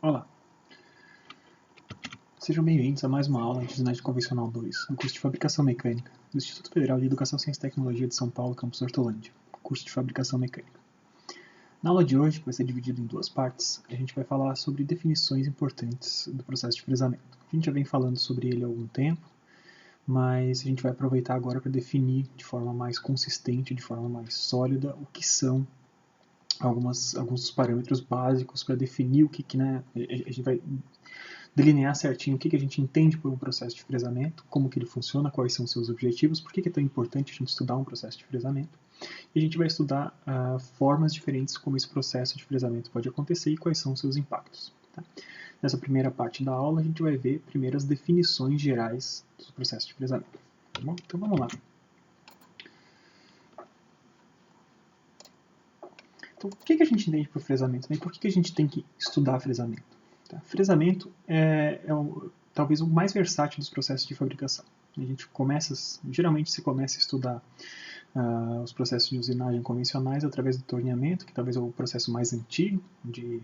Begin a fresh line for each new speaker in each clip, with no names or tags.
Olá, sejam bem-vindos a mais uma aula de Usinagem Convencional 2, no curso de Fabricação Mecânica, do Instituto Federal de Educação, Ciência e Tecnologia de São Paulo, campus Hortolândia, curso de Fabricação Mecânica. Na aula de hoje, que vai ser dividida em duas partes, a gente vai falar sobre definições importantes do processo de fresamento. A gente já vem falando sobre ele há algum tempo, mas a gente vai aproveitar agora para definir de forma mais consistente, de forma mais sólida, o que são alguns dos parâmetros básicos para definir o que a gente vai delinear certinho o que a gente entende por um processo de fresamento, como que ele funciona, quais são os seus objetivos, por que é tão importante a gente estudar um processo de fresamento. E a gente vai estudar formas diferentes como esse processo de fresamento pode acontecer e quais são os seus impactos. Tá? Nessa primeira parte da aula, a gente vai ver primeiro as definições gerais do processo de fresamento. Tá bom? Então vamos lá. Então, o que a gente entende por fresamento? E por que a gente tem que estudar fresamento? Tá? Fresamento talvez o mais versátil dos processos de fabricação. Geralmente se começa a estudar os processos de usinagem convencionais através do torneamento, que talvez é o processo mais antigo de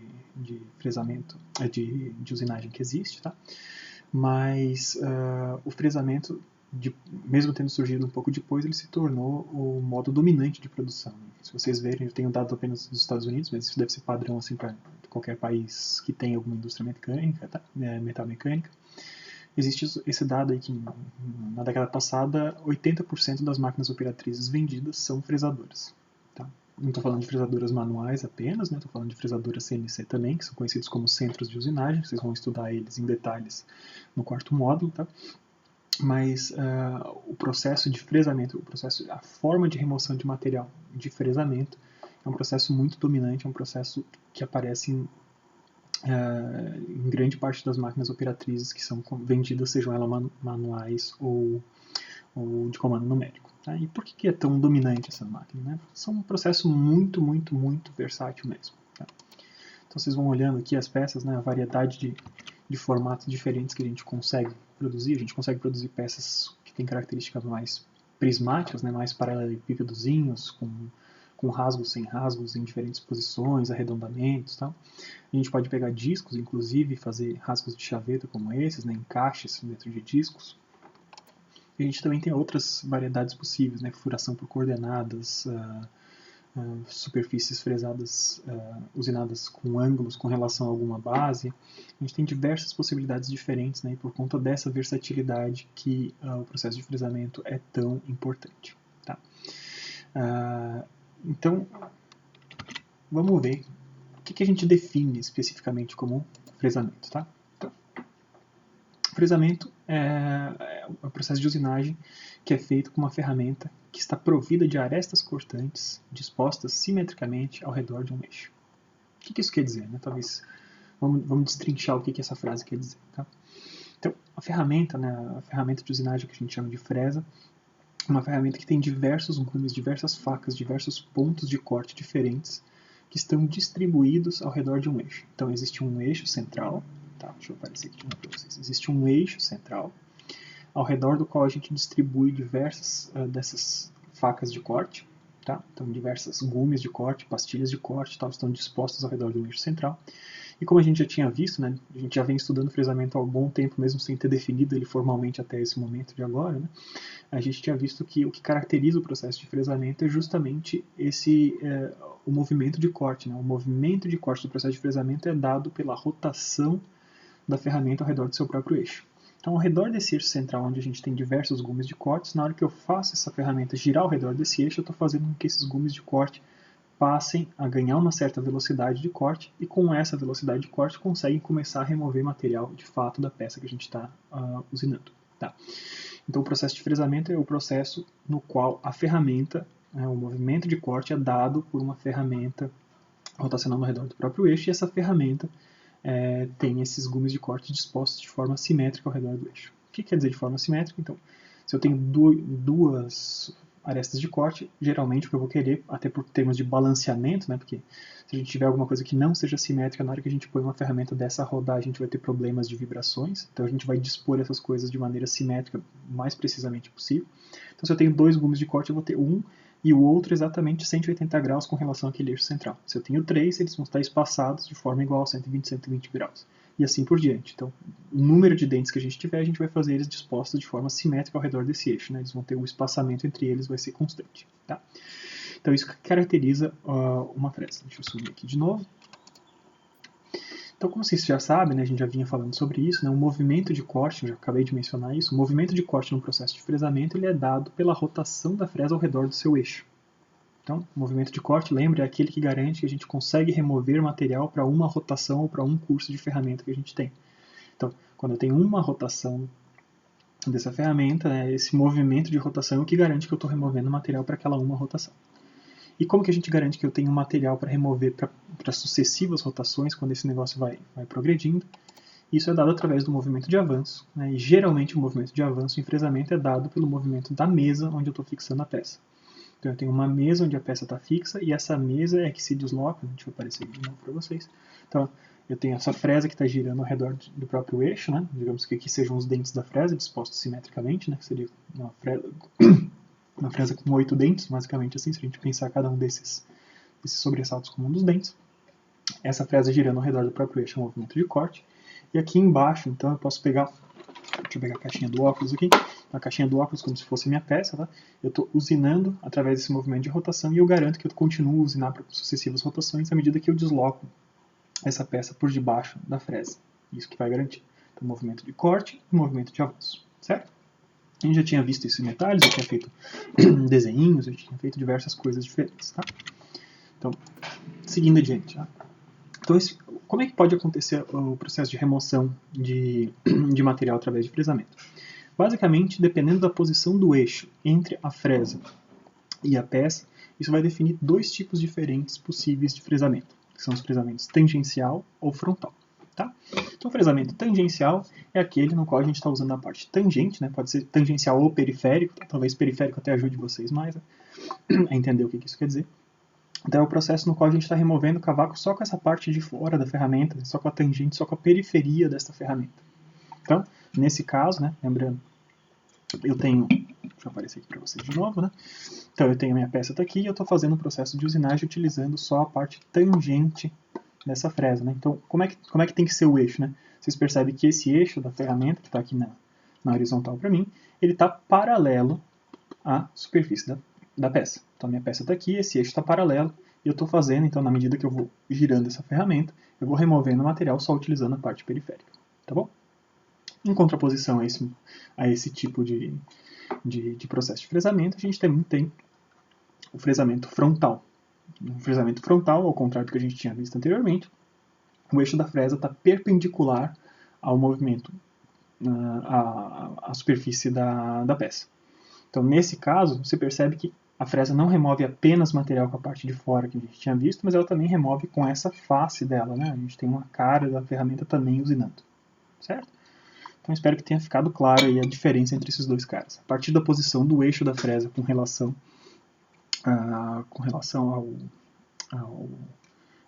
fresamento, de usinagem que existe, tá? Mas o fresamento, mesmo tendo surgido um pouco depois, ele se tornou o modo dominante de produção. Se vocês verem, eu tenho dados apenas dos Estados Unidos, mas isso deve ser padrão assim, para qualquer país que tenha alguma indústria mecânica, tá? Metalmecânica. Existe esse dado aí que na década passada 80% das máquinas operatrizes vendidas são fresadoras. Tá? Não estou falando de fresadoras manuais apenas, estou falando de fresadoras CNC também, que são conhecidos como centros de usinagem, vocês vão estudar eles em detalhes no quarto módulo. Tá? Mas o processo de fresamento, a forma de remoção de material de fresamento é um processo muito dominante, é um processo que aparece em grande parte das máquinas operatrizes que são vendidas, sejam elas manuais ou de comando numérico. Tá? E por que é tão dominante essa máquina? Né? São um processo muito, muito, muito versátil mesmo. Tá? Então vocês vão olhando aqui as peças, né, a variedade de formatos diferentes que a gente consegue produzir. A gente consegue produzir peças que têm características mais prismáticas, né, mais paralelepípedozinhos, com rasgos, sem rasgos, em diferentes posições, arredondamentos, tal. A gente pode pegar discos, inclusive, e fazer rasgos de chaveta como esses, né, encaixes dentro de discos. E a gente também tem outras variedades possíveis, né, furação por coordenadas, superfícies fresadas, usinadas com ângulos com relação a alguma base. A gente tem diversas possibilidades diferentes, né, e por conta dessa versatilidade que o processo de fresamento é tão importante. Tá? Então, vamos ver o que a gente define especificamente como fresamento. Tá? Então, fresamento é um processo de usinagem que é feito com uma ferramenta que está provida de arestas cortantes dispostas simetricamente ao redor de um eixo. O que isso quer dizer? Né? Talvez vamos destrinchar o que essa frase quer dizer. Tá? Então, a ferramenta de usinagem que a gente chama de fresa, é uma ferramenta que tem diversos gumes, diversas facas, diversos pontos de corte diferentes que estão distribuídos ao redor de um eixo. Então, existe um eixo central. Tá, deixa eu aparecer aqui para vocês. Existe um eixo central ao redor do qual a gente distribui diversas dessas facas de corte. Tá? Então, diversas gumes de corte, pastilhas de corte, tal, estão dispostas ao redor do eixo central. E como a gente já tinha visto, né, a gente já vem estudando fresamento há um bom tempo, mesmo sem ter definido ele formalmente até esse momento de agora, né, a gente tinha visto que o que caracteriza o processo de fresamento é justamente o movimento de corte. Né? O movimento de corte do processo de fresamento é dado pela rotação da ferramenta ao redor do seu próprio eixo. Então, ao redor desse eixo central, onde a gente tem diversos gumes de cortes, na hora que eu faço essa ferramenta girar ao redor desse eixo, eu estou fazendo com que esses gumes de corte passem a ganhar uma certa velocidade de corte e com essa velocidade de corte conseguem começar a remover material de fato da peça que a gente está usinando. Tá? Então, o processo de fresamento é o processo no qual a ferramenta, o movimento de corte é dado por uma ferramenta rotacionando ao redor do próprio eixo e essa ferramenta tem esses gumes de corte dispostos de forma simétrica ao redor do eixo. O que quer dizer de forma simétrica? Então, se eu tenho duas arestas de corte, geralmente o que eu vou querer, até por termos de balanceamento, né, porque se a gente tiver alguma coisa que não seja simétrica, na hora que a gente põe uma ferramenta dessa a rodar, a gente vai ter problemas de vibrações, então a gente vai dispor essas coisas de maneira simétrica, o mais precisamente possível. Então se eu tenho 2 gumes de corte, eu vou ter um e o outro exatamente 180 graus com relação àquele eixo central. Se eu tenho 3, eles vão estar espaçados de forma igual, 120, 120 graus. E assim por diante. Então, o número de dentes que a gente tiver, a gente vai fazer eles dispostos de forma simétrica ao redor desse eixo. Né? Eles vão ter um espaçamento entre eles, vai ser constante. Tá? Então, isso caracteriza uma fresa. Deixa eu subir aqui de novo. Então, como vocês já sabem, né, a gente já vinha falando sobre isso, né, o movimento de corte, eu já acabei de mencionar isso, o movimento de corte no processo de fresamento ele é dado pela rotação da fresa ao redor do seu eixo. Então, o movimento de corte, lembra, é aquele que garante que a gente consegue remover material para uma rotação ou para um curso de ferramenta que a gente tem. Então, quando eu tenho uma rotação dessa ferramenta, né, esse movimento de rotação é o que garante que eu estou removendo material para aquela uma rotação. E como que a gente garante que eu tenho material para remover para sucessivas rotações, quando esse negócio vai progredindo? Isso é dado através do movimento de avanço, né? E geralmente o movimento de avanço em fresamento é dado pelo movimento da mesa onde eu estou fixando a peça. Então eu tenho uma mesa onde a peça está fixa e essa mesa é que se desloca, deixa eu aparecer de novo para vocês. Então eu tenho essa fresa que está girando ao redor do próprio eixo, né? Digamos que aqui sejam os dentes da fresa dispostos simetricamente, né? Que seria uma fresa com 8 dentes, basicamente assim, se a gente pensar cada um desses sobressaltos como um dos dentes. Essa fresa girando ao redor do próprio eixo é um movimento de corte. E aqui embaixo, então, eu posso pegar, deixa eu pegar a caixinha do óculos aqui, a caixinha do óculos como se fosse minha peça, tá? Eu estou usinando através desse movimento de rotação e eu garanto que eu continuo a usinar para sucessivas rotações à medida que eu desloco essa peça por debaixo da fresa. Isso que vai garantir. Então, movimento de corte e movimento de avanço, certo? A gente já tinha visto isso em metalhos, eu tinha feito desenhinhos, eu tinha feito diversas coisas diferentes, tá? Então, seguindo adiante, tá? Então, como é que pode acontecer o processo de remoção de material através de fresamento? Basicamente, dependendo da posição do eixo entre a fresa e a peça, isso vai definir 2 tipos diferentes possíveis de fresamento, que são os fresamentos tangencial ou frontal. Tá? Então, o fresamento tangencial é aquele no qual a gente está usando a parte tangente, né? Pode ser tangencial ou periférico, tá? Talvez periférico até ajude vocês mais, né? A entender o que isso quer dizer. Então é o processo no qual a gente está removendo o cavaco só com essa parte de fora da ferramenta, só com a tangente, só com a periferia desta ferramenta. Então, nesse caso, né, lembrando, eu tenho, deixa eu aparecer aqui para vocês de novo, né? Então eu tenho a minha peça tá aqui e eu estou fazendo um processo de usinagem utilizando só a parte tangente dessa fresa, né? Então, como é que tem que ser o eixo, né? Vocês percebem que esse eixo da ferramenta, que está aqui na horizontal para mim, ele está paralelo à superfície da peça. Então, a minha peça está aqui, esse eixo está paralelo, e eu estou fazendo, então, na medida que eu vou girando essa ferramenta, eu vou removendo o material só utilizando a parte periférica, tá bom? Em contraposição a esse tipo de processo de fresamento, a gente também tem o fresamento frontal. No fresamento frontal, ao contrário do que a gente tinha visto anteriormente, o eixo da fresa está perpendicular ao movimento, à superfície da peça. Então, nesse caso, você percebe que a fresa não remove apenas material com a parte de fora que a gente tinha visto, mas ela também remove com essa face dela, né? A gente tem uma cara da ferramenta também usinando, certo? Então, espero que tenha ficado claro aí a diferença entre esses 2 caras. A partir da posição do eixo da fresa com relação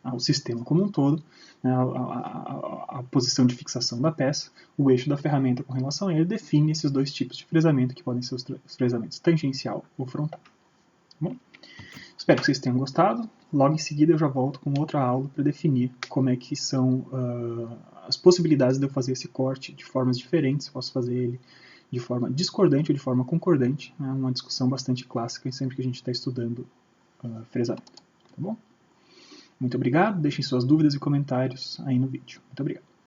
ao sistema como um todo, né, a posição de fixação da peça, o eixo da ferramenta com relação a ele define esses 2 tipos de fresamento, que podem ser os fresamentos tangencial ou frontal. Tá bom? Espero que vocês tenham gostado. Logo em seguida eu já volto com outra aula para definir como é que são as possibilidades de eu fazer esse corte de formas diferentes. Posso fazer ele de forma discordante ou de forma concordante. É uma discussão bastante clássica sempre que a gente está estudando fresamento. Tá bom? Muito obrigado. Deixem suas dúvidas e comentários aí no vídeo. Muito obrigado.